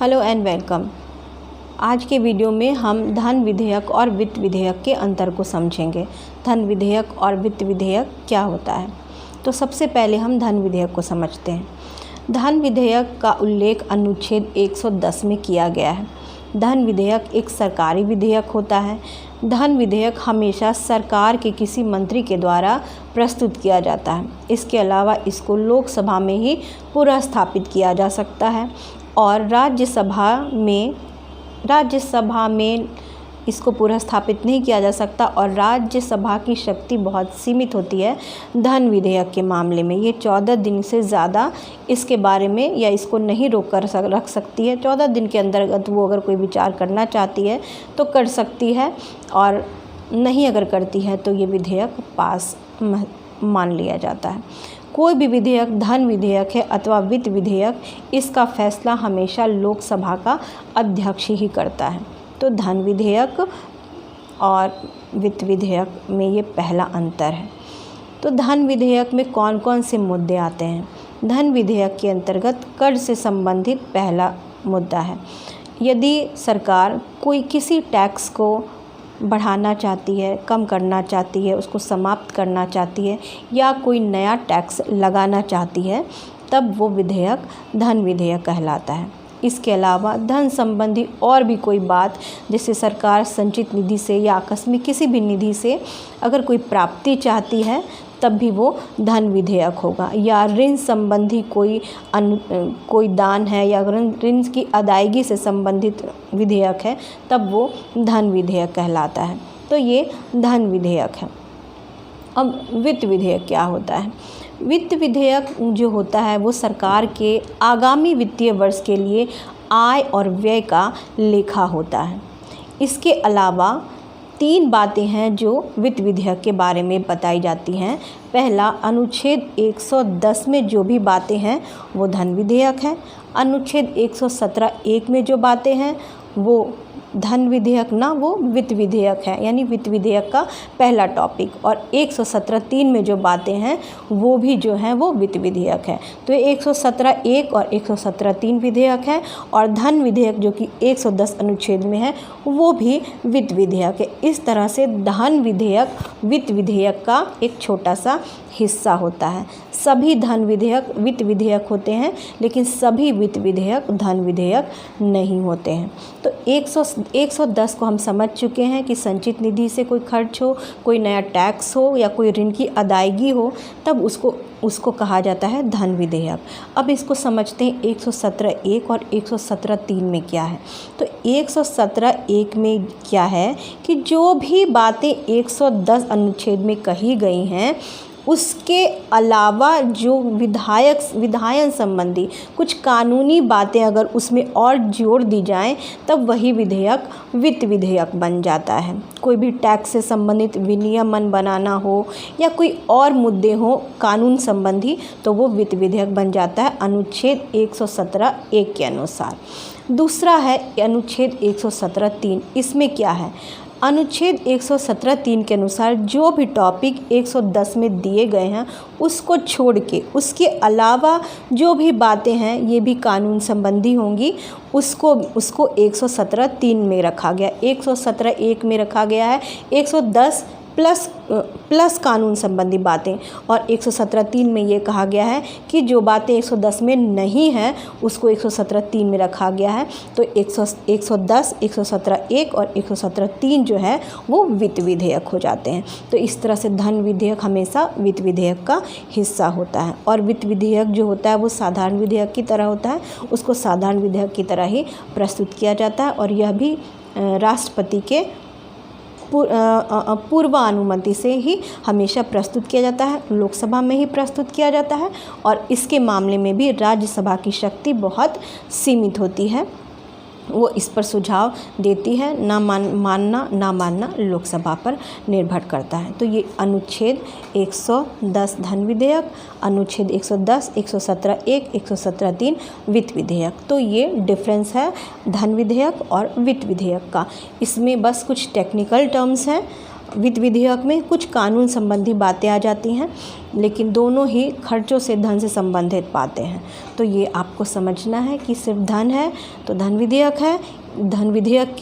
Hello and welcome. आज के video में हम धन विधेयक और वित्त विधेयक के अंतर को समझेंगे। धन विधेयक और वित्त विधेयक क्या होता है, तो सबसे पहले हम धन विधेयक को समझते हैं। धन विधेयक का उल्लेख अनुच्छेद 110 में किया गया है। धन विधेयक एक सरकारी विधेयक होता है। धन विधेयक हमेशा सरकार के किसी मंत्री के द्वारा प्रस्तुत किया जाता है। इसके अलावा इसको लोकसभा में ही पुनर्स्थापित किया जा सकता है और राज्यसभा में इसको पुनर्स्थापित नहीं किया जा सकता और राज्यसभा की शक्ति बहुत सीमित होती है धन विधेयक के मामले में। ये 14 दिन से ज़्यादा इसके बारे में या इसको नहीं रोक कर रख सकती है। 14 दिन के अंतर्गत वो अगर कोई विचार करना चाहती है तो कर सकती है और नहीं अगर करती है तो ये विधेयक पास मान लिया जाता है। कोई भी विधेयक धन विधेयक है अथवा वित्त विधेयक, इसका फैसला हमेशा लोकसभा का अध्यक्ष ही करता है। तो धन विधेयक और वित्त विधेयक में ये पहला अंतर है। तो धन विधेयक में कौन कौन से मुद्दे आते हैं? धन विधेयक के अंतर्गत कर से संबंधित पहला मुद्दा है। यदि सरकार कोई किसी टैक्स को बढ़ाना चाहती है, कम करना चाहती है, उसको समाप्त करना चाहती है या कोई नया टैक्स लगाना चाहती है, तब वो विधेयक धन विधेयक कहलाता है। इसके अलावा धन संबंधी और भी कोई बात, जैसे सरकार संचित निधि से या आकस्मिक किसी भी निधि से अगर कोई प्राप्ति चाहती है तब भी वो धन विधेयक होगा, या ऋण संबंधी कोई दान है या ऋण की अदायगी से संबंधित विधेयक है तब वो धन विधेयक कहलाता है। तो ये धन विधेयक है। अब वित्त विधेयक क्या होता है? वित्त विधेयक जो होता है वो सरकार के आगामी वित्तीय वर्ष के लिए आय और व्यय का लेखा होता है। इसके अलावा 3 बातें हैं जो वित्त विधेयक के बारे में बताई जाती हैं। पहला, अनुच्छेद 110 में जो भी बातें हैं वो धन विधेयक है। अनुच्छेद 117(1) में जो बातें हैं वो धन विधेयक ना, वो वित्त विधेयक है, यानी वित्त विधेयक का पहला टॉपिक। और 117(3) में जो बातें हैं वो भी जो हैं वो वित्त विधेयक है। तो 117(1) और 117(3) विधेयक है और धन विधेयक जो कि 110 अनुच्छेद में है वो भी वित्त विधेयक है। इस तरह से धन विधेयक वित्त विधेयक का एक छोटा सा हिस्सा होता है। सभी धन विधेयक वित्त विधेयक होते हैं लेकिन सभी वित्त विधेयक धन विधेयक नहीं होते हैं। तो 110 को हम समझ चुके हैं कि संचित निधि से कोई खर्च हो, कोई नया टैक्स हो या कोई ऋण की अदायगी हो तब उसको कहा जाता है धन विधेयक। अब इसको समझते हैं 117(1) और 117(3) में क्या है। तो 117(1) में क्या है कि जो भी बातें 110 अनुच्छेद में कही गई हैं उसके अलावा जो विधायन संबंधी कुछ कानूनी बातें अगर उसमें और जोड़ दी जाएं तब वही विधेयक वित्त विधेयक बन जाता है। कोई भी टैक्स से संबंधित विनियमन बनाना हो या कोई और मुद्दे हो कानून संबंधी तो वो वित्त विधेयक बन जाता है अनुच्छेद 117(1) के अनुसार। दूसरा है अनुच्छेद 117(3). इसमें क्या है? अनुच्छेद 117(3) के अनुसार जो भी टॉपिक 110 में दिए गए हैं उसको छोड़ के उसके अलावा जो भी बातें हैं ये भी कानून संबंधी होंगी, उसको 117(3) में रखा गया। 117(1) में रखा गया है 110 प्लस कानून संबंधी बातें और 117(3) में ये कहा गया है कि जो बातें 110 में नहीं हैं उसको 117(3) में रखा गया है। तो 110, 117(1) और 117(3) जो है वो वित्त विधेयक हो जाते हैं। तो इस तरह से धन विधेयक हमेशा वित्त विधेयक का हिस्सा होता है और वित्त विधेयक जो होता है वो साधारण विधेयक की तरह होता है, उसको साधारण विधेयक की तरह ही प्रस्तुत किया जाता है और यह भी राष्ट्रपति के पूर्वानुमति से ही हमेशा प्रस्तुत किया जाता है, लोकसभा में ही प्रस्तुत किया जाता है और इसके मामले में भी राज्यसभा की शक्ति बहुत सीमित होती है। वो इस पर सुझाव देती है, ना मानना लोकसभा पर निर्भर करता है। तो ये अनुच्छेद 110 धन विधेयक, अनुच्छेद 110, 117(1), 117(3) वित्त विधेयक। तो ये डिफरेंस है धन विधेयक और वित्त विधेयक का। इसमें बस कुछ टेक्निकल टर्म्स हैं वित्त विधेयक में कुछ कानून संबंधी बातें आ जाती हैं, लेकिन दोनों ही खर्चों से, धन से संबंधित बातें हैं। तो ये आपको समझना है कि सिर्फ धन है तो धन विधेयक है, धन विधेयक के